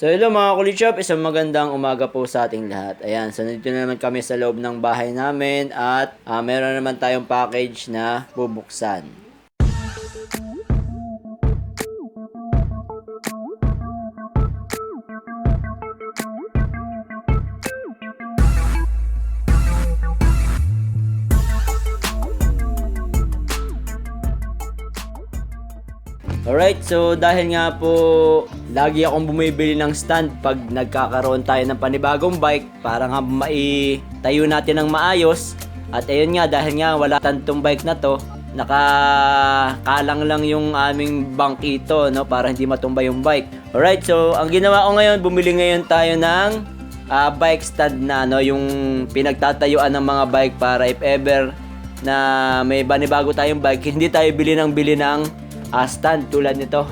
So hello mga kulitshop, isang magandang umaga po sa ating lahat. Ayan, so nandito na naman kami sa loob ng bahay namin at meron naman tayong package na bubuksan. Alright, so dahil nga po lagi akong bumibili ng stand pag nagkakaroon tayo ng panibagong bike para nga maitayo natin ng maayos. At ayun nga, dahil nga wala tantong bike na to, nakakalang lang yung aming bangkito, no, para hindi matumba yung bike. Alright, so ang ginawa ko ngayon, bumili ngayon tayo ng bike stand na, no, yung pinagtatayuan ng mga bike para if ever na may banibago tayong bike, hindi tayo bili ng stand tulad nito.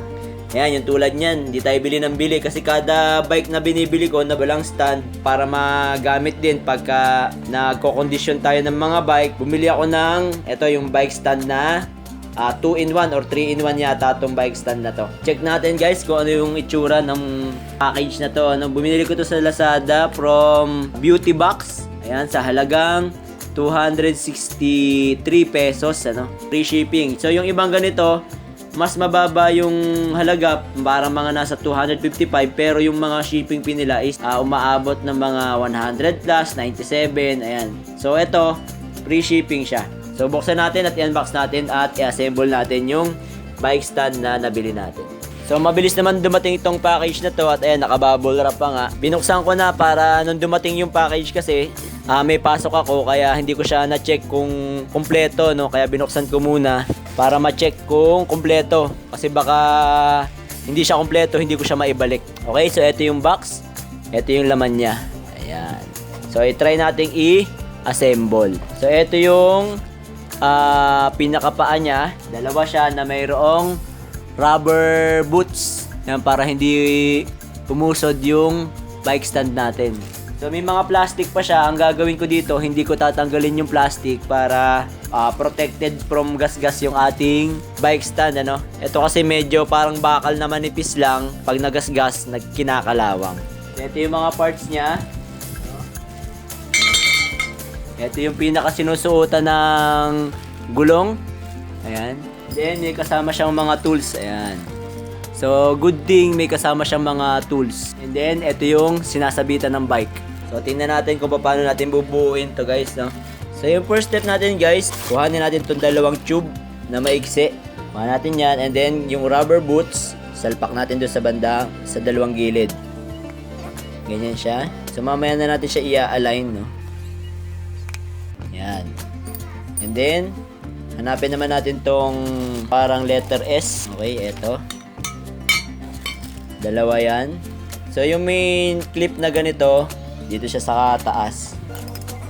Ayan, yung tulad niyan, hindi tayo bili ng bili kasi kada bike na binibili ko na walang stand para magamit din pagka nagko-condition tayo ng mga bike. Bumili ako ng ito yung bike stand na 2-in-1 or 3-in-1 yata itong bike stand na to. Check natin guys kung ano yung itsura ng package na to. Bumili ko to sa Lazada from Beauty Box. Ayan, sa halagang 263 pesos, free shipping. So yung ibang ganito mas mababa yung halaga, parang mga nasa 255, pero yung mga shipping fee nila is umaabot ng mga 100 plus, 97, ayan. So ito, free shipping siya. So buksan natin at i-unbox natin at i-assemble natin yung bike stand na nabili natin. So mabilis naman dumating itong package na to at ayan, naka-bubble wrap pa nga. Binuksan ko na para nung dumating yung package kasi may pasok ako kaya hindi ko siya na-check kung kumpleto, no? Kaya binuksan ko muna para ma-check kung kumpleto kasi baka hindi siya kumpleto, hindi ko siya maibalik. Okay, so ito yung box. Ito yung laman niya. Ayan. So i-try nating i-assemble. So ito yung pinakapaa niya. Dalawa siya na mayroong rubber boots. Yan, para hindi pumusod yung bike stand natin. So may mga plastic pa siya. Ang gagawin ko dito, hindi ko tatanggalin yung plastic para protected from gas-gas yung ating bike stand, ano. Ito kasi medyo parang bakal na manipis lang. Pag nagasgas, nagkinakalawang. So, ito yung mga parts niya. Ito yung pinaka sinusuotan ng gulong. Ayan. Then may kasama siyang mga tools. Ayan. So good thing may kasama siyang mga tools. And then ito yung sinasabitan ng bike. So tingnan natin kung paano natin bubuuin to guys, no. So yung first step natin guys, kuhanin natin tong dalawang tube na maiksi. Kuhanin natin yan and then yung rubber boots, salpak natin doon sa banda sa dalawang gilid. Ganyan siya. So mamaya na natin siya i-align, no. Yan. And then hanapin naman natin tong parang letter S. Okay, eto. Dalawa yan. So yung main clip na ganito, dito siya sa taas.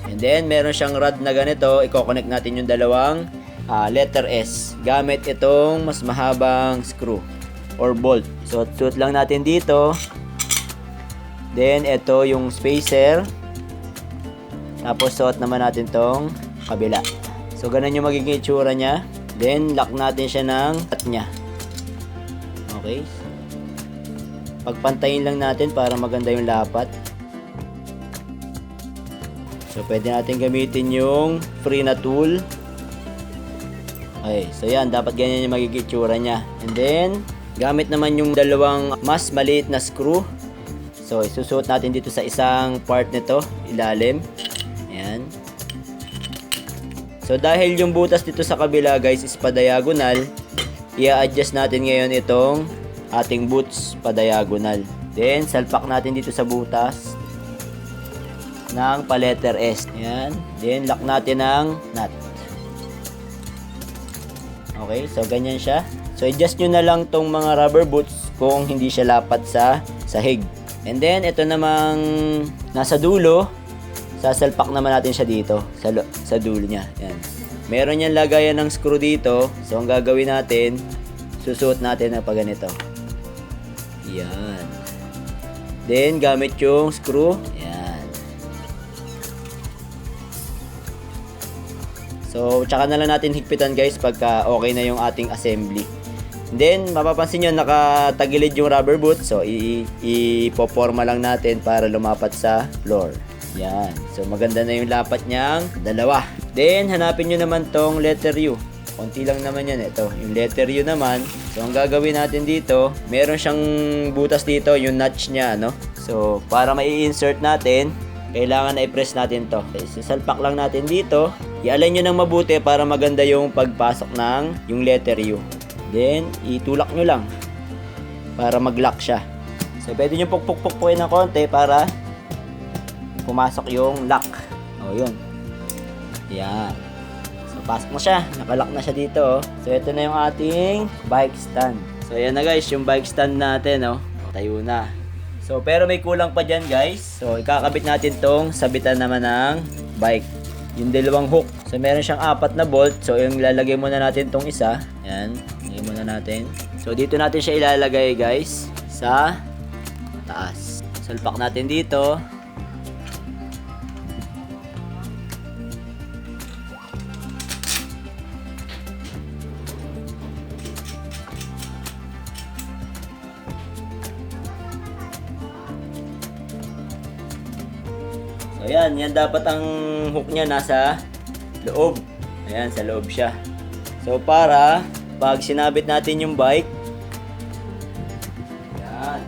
And then meron siyang rod na ganito, i-connect natin yung dalawang letter S gamit itong mas mahabang screw or bolt. So suot lang natin dito. Then ito yung spacer. Tapos suot naman natin tong kabila. So ganun yung magiging itsura niya. Then lock natin siya ng at niya. Okay. Pagpantayin lang natin para maganda yung lapat. So pwede natin gamitin yung free na tool. Okay, so yan, dapat ganyan yung magiging itsura niya. And then gamit naman yung dalawang mas maliit na screw. So isusuot natin dito sa isang part nito, ilalim. Ayan. So dahil yung butas dito sa kabila guys is pa-diagonal, i-adjust natin ngayon itong ating boots pa-diagonal. Then salpak natin dito sa butas ng pa-letter S. Ayan. Then lock natin ng nut. Okay, so ganyan siya. So adjust nyo na lang tong mga rubber boots kung hindi siya lapat sa sahig. And then ito namang nasa dulo, sasalpak naman natin siya dito sa dulo niya. Yan. Meron yan lagayan ng screw dito. So ang gagawin natin, susuot natin na pa ganito. Yan. Then gamit yung screw. Yan. So tsaka na lang natin higpitan guys pagka okay na yung ating assembly. Then, mapapansin nyo, nakatagilid yung rubber boot. So, ipoporma lang natin para lumapat sa floor. Yan. So, maganda na yung lapat niyang dalawa. Then, hanapin nyo naman tong letter U. Konti lang naman yan. Ito, yung letter U naman. So, ang gagawin natin dito, meron siyang butas dito, yung notch niya, no? So, para mai-insert natin, kailangan na i-press natin to. Okay, sasalpak lang natin dito. I-align nyo ng mabuti para maganda yung pagpasok ng yung letter U. Then, itulak nyo lang para mag-lock siya. So, pwede nyo pukpuk-pukpukin ng konti para pumasok yung lock. O, yun. Yan. So, pasok na siya. Nakalock na siya dito. So, ito na yung ating bike stand. So, ayan na guys, yung bike stand natin. Tayo na. So, pero may kulang pa dyan guys. So, ikakabit natin tong sabitan naman ng bike. Yung dalawang hook. So, meron siyang 4 na bolt. So, yung lalagay muna natin tong isa. Yan. Lagay muna natin. So, dito natin siya ilalagay guys. Sa taas. Salpak natin dito. So, ayan. Yan dapat ang hook niya nasa loob. Ayan, sa loob siya. So, para pag sinabit natin yung bike, ayan.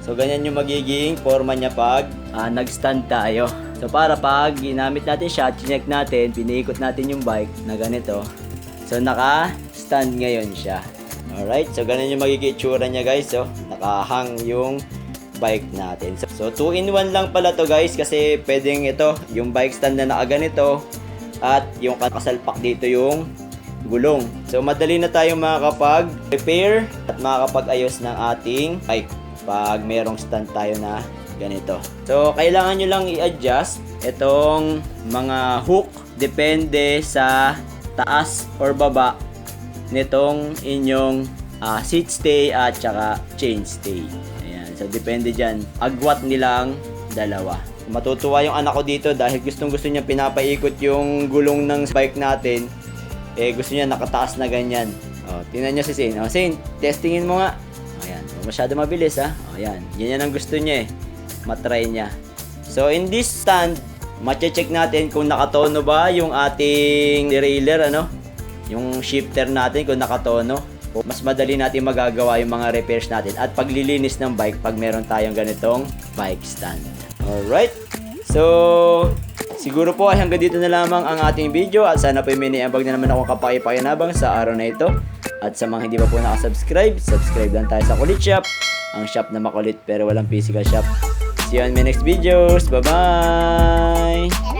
So, ganyan yung magiging forma niya pag nag-stand tayo. So, para pag ginamit natin siya, chinek natin, piniikot natin yung bike na ganito. So, naka-stand ngayon siya. Alright, so ganyan yung magiging itsura niya guys. So, nakahang yung bike natin. So 2-in-1 lang pala to guys kasi pwedeng ito, yung bike stand na nakaganito at yung kasalpak dito yung gulong. So madali na tayo makakapag-repair at makakapag-ayos ng ating bike pag merong stand tayo na ganito. So kailangan nyo lang i-adjust itong mga hook depende sa taas or baba nitong inyong seat stay at saka chain stay. So, depende dyan. Agwat nilang dalawa. Matutuwa yung anak ko dito dahil gustong-gusto niya pinapaikot yung gulong ng bike natin. Gusto niya nakataas na ganyan. Tingnan niyo si Zane. Zane, testingin mo nga. Ayan. Masyado mabilis, ha? Ayan. Yan ang gusto niya, matry niya. So, in this stand, mache-check natin kung nakatono ba yung ating derailleur, yung shifter natin kung nakatono. Mas madali natin magagawa yung mga repairs natin at paglilinis ng bike pag meron tayong ganitong bike stand. Alright? So, siguro po ay hanggang dito na lamang ang ating video at sana po may niambag na naman ako kapaki-pakinabang sa araw na ito. At sa mga hindi pa po nakasubscribe, subscribe lang tayo sa Kulit Shop, ang shop na makulit pero walang physical shop. See you on my next videos. Bye-bye!